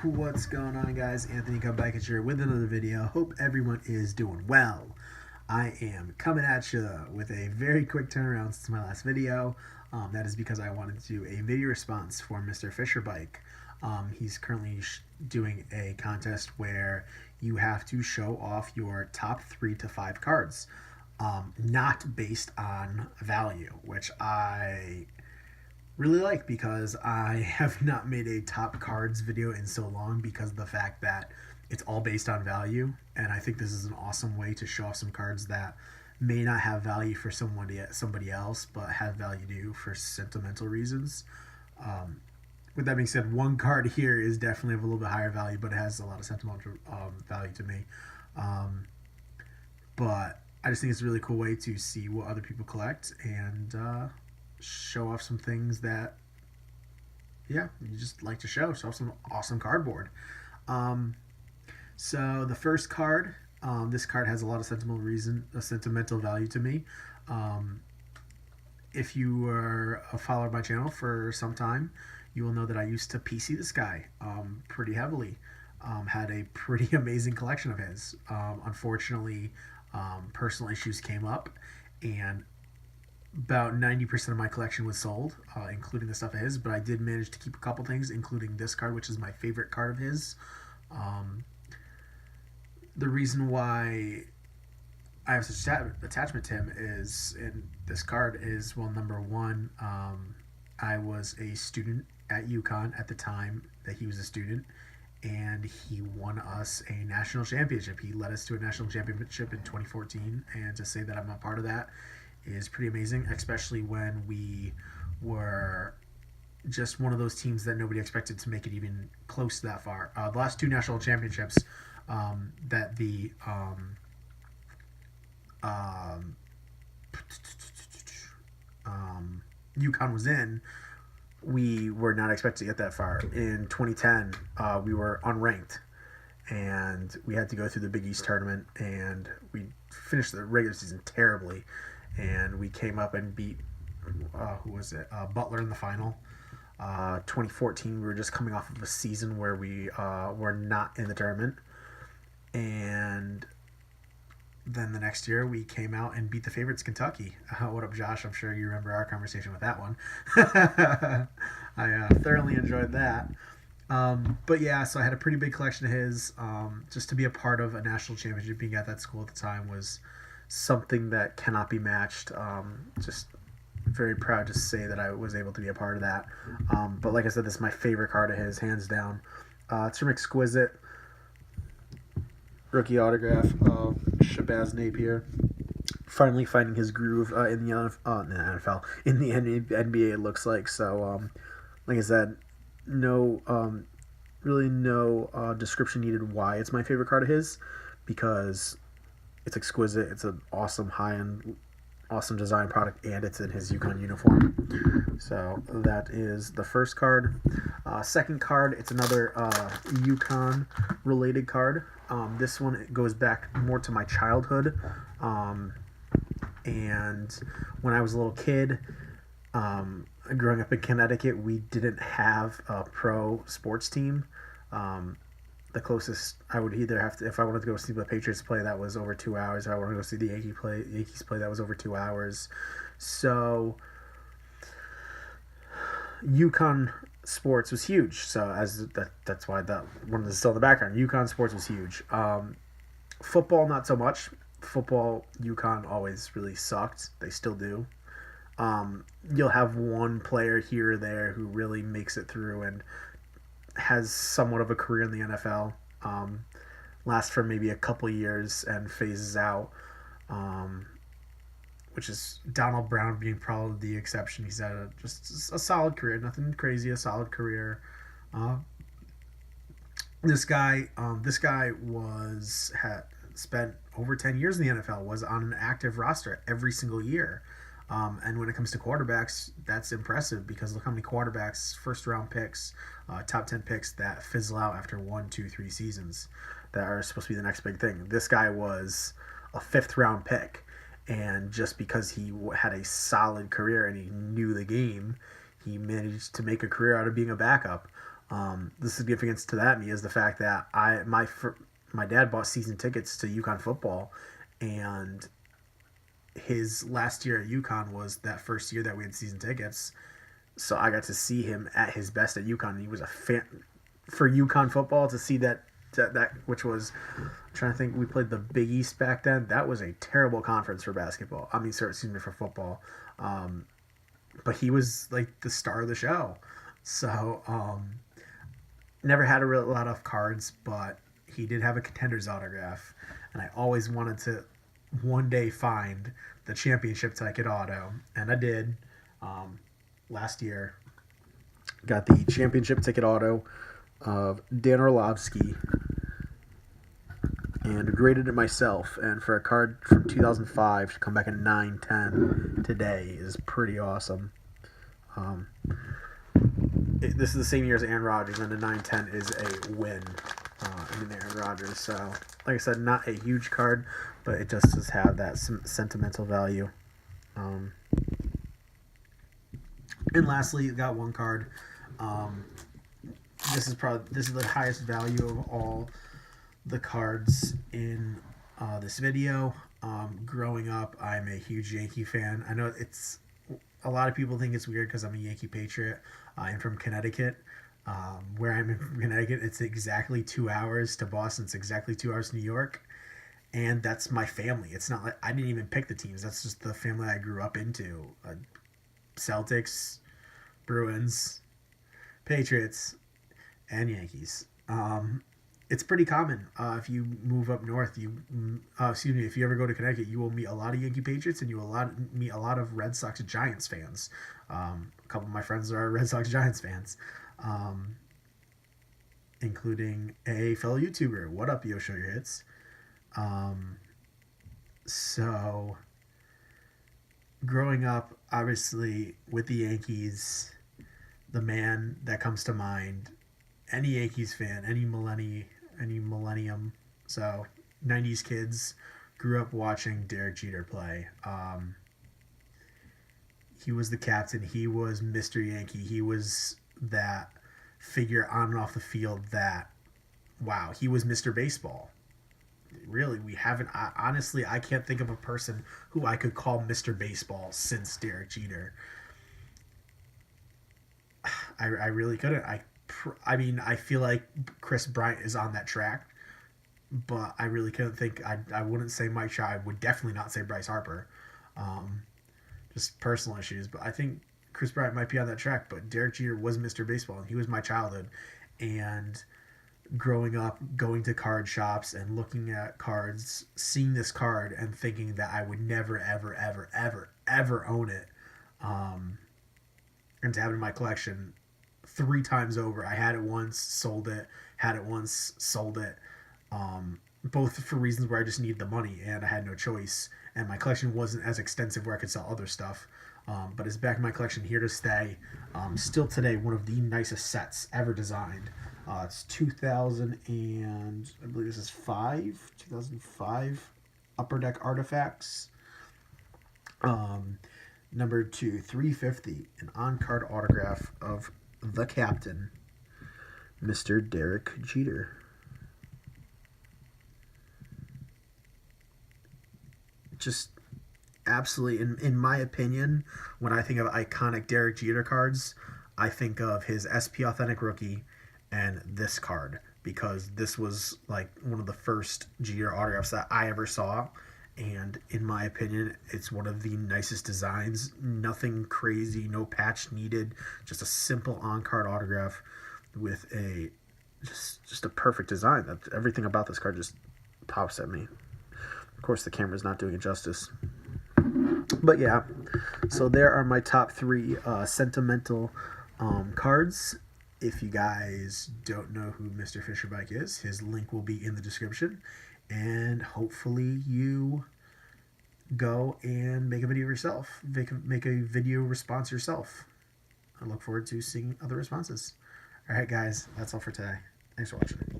What's going on, guys? Anthony come back at you with another video. Hope everyone is doing well. I am coming at you with a very quick turnaround since my last video. That is because I wanted to do a video response for MrFisherbike. He's currently doing a contest where you have to show off your top 3 to 5 cards, not based on value, which I really like because I have not made a top cards video in so long because of the fact that it's all based on value, and I think this is an awesome way to show off some cards that may not have value for somebody else but have value to you for sentimental reasons. With that being said, one card here is definitely of a little bit higher value, but it has a lot of sentimental value to me. But I just think it's a really cool way to see what other people collect and show off some things that, yeah, you just like to show off some awesome cardboard. So the first card, this card has a lot of sentimental value to me. If you were a follower of my channel for some time, you will know that I used to PC this guy pretty heavily. Had a pretty amazing collection of his. Unfortunately, personal issues came up, and about 90% of my collection was sold, including the stuff of his, but I did manage to keep a couple things, including this card, which is my favorite card of his. The reason why I have such attachment to him is, in this card is, well, number one, I was a student at UConn at the time that he was a student, and he won us a national championship. He led us to a national championship in 2014, and to say that I'm a part of that is pretty amazing, especially when we were just one of those teams that nobody expected to make it even close to that far. The last 2 national championships that the UConn was in, we were not expected to get that far. In 2010, we were unranked, and we had to go through the Big East tournament, and we finished the regular season terribly, and we came up and beat Butler in the final. 2014, we were just coming off of a season where we were not in the tournament, and then the next year we came out and beat the favorites, Kentucky. What up, Josh? I'm sure you remember our conversation with that one. I thoroughly enjoyed that. But yeah, so I had a pretty big collection of his. Just to be a part of a national championship, being at that school at the time, was something that cannot be matched. Just very proud to say that I was able to be a part of that. But like I said, this is my favorite card of his, hands down. It's from Exquisite. Rookie autograph of Shabazz Napier. Finally finding his groove in the NFL, in the NBA, it looks like. So, like I said, really no description needed why it's my favorite card of his, because it's exquisite. It's an awesome high-end, awesome design product, and it's in his UConn uniform. So that is the first card. Second card, it's another UConn related card. This one goes back more to my childhood, and when I was a little kid, growing up in Connecticut, we didn't have a pro sports team. The closest I would either have to, if I wanted to go see the Patriots play, that was over 2 hours. If I wanted to go see the Yankees play, that was over 2 hours. So UConn sports was huge. So that's why that one is still in the background. UConn sports was huge. Football, not so much. Football, UConn always really sucked. They still do. You'll have one player here or there who really makes it through and has somewhat of a career in the NFL, lasts for maybe a couple years and phases out, which is Donald Brown being probably the exception. He's had just a solid career, nothing crazy, a solid career. This guy had spent over 10 years in the NFL, was on an active roster every single year. And when it comes to quarterbacks, that's impressive, because look how many quarterbacks, first-round picks, top 10 picks, that fizzle out after 1, 2, 3 seasons that are supposed to be the next big thing. This guy was a 5th-round pick, and just because he had a solid career and he knew the game, he managed to make a career out of being a backup. The significance to that me is the fact that my dad bought season tickets to UConn football, and his last year at UConn was that first year that we had season tickets. So I got to see him at his best at UConn. He was a fan for UConn football to see that which was, I'm trying to think, we played the Big East back then. That was a terrible conference for basketball. I mean, sorry, excuse me, for football. But he was like the star of the show. So never had a lot of cards, but he did have a Contender's autograph, and I always wanted to one day find the championship ticket auto, and I did. Last year, got the championship ticket auto of Dan Orlovsky and graded it myself. And for a card from 2005 to come back in 9/10 today is pretty awesome. This is the same year as Aaron Rodgers, and the 9/10 is a win in Aaron Rodgers. So, like I said, not a huge card, but it just does have that sentimental value. And lastly, you got one card. This is the highest value of all the cards in this video. Growing up, I'm a huge Yankee fan. I know a lot of people think it's weird because I'm a Yankee patriot. I'm from Connecticut. Where I'm in Connecticut, it's exactly 2 hours to Boston. It's exactly 2 hours to New York. And that's my family. It's not like I didn't even pick the teams. That's just the family I grew up into. Celtics, Bruins, Patriots, and Yankees. It's pretty common. If you move up north, if you ever go to Connecticut, you will meet a lot of Yankee Patriots, and you will meet a lot of Red Sox Giants fans. A couple of my friends are Red Sox Giants fans, including a fellow YouTuber. What up, Yo Show Your Hits? So growing up, obviously, with the Yankees, the man that comes to mind, any Yankees fan, any millennium, so 90s kids grew up watching Derek Jeter play. He was the captain. He was Mr. Yankee. He was that figure on and off the field that, wow, he was Mr. Baseball. Really, honestly, I can't think of a person who I could call Mr. Baseball since Derek Jeter. I really couldn't. I mean, I feel like Chris Bryant is on that track, but I really couldn't think. I wouldn't say Mike Trout. I would definitely not say Bryce Harper. Just personal issues, but I think Chris Bryant might be on that track. But Derek Jeter was Mr. Baseball, and he was my childhood. And growing up, going to card shops and looking at cards, seeing this card and thinking that I would never, ever, ever, ever, ever own it, and to have it in my collection 3 times over. I had it once, sold it, had it once, sold it, both for reasons where I just needed the money and I had no choice, and my collection wasn't as extensive where I could sell other stuff. But it's back in my collection, here to stay. Still today, one of the nicest sets ever designed. It's 2000 and I believe this is 2005 Upper Deck Artifacts. Number 2, 350, an on-card autograph of the captain, Mr. Derek Jeter. Just absolutely, in my opinion, when I think of iconic Derek Jeter cards, I think of his SP Authentic Rookie and this card, because this was like one of the first Jeter autographs that I ever saw, and in my opinion, it's one of the nicest designs. Nothing crazy, no patch needed, just a simple on-card autograph with a just a perfect design. Everything about this card just pops at me. Of course, the camera's not doing it justice. But yeah, so there are my top 3 sentimental cards. If you guys don't know who MrFisherbike is, his link will be in the description. And hopefully you go and make a video yourself. Make a video response yourself. I look forward to seeing other responses. All right, guys, that's all for today. Thanks for watching.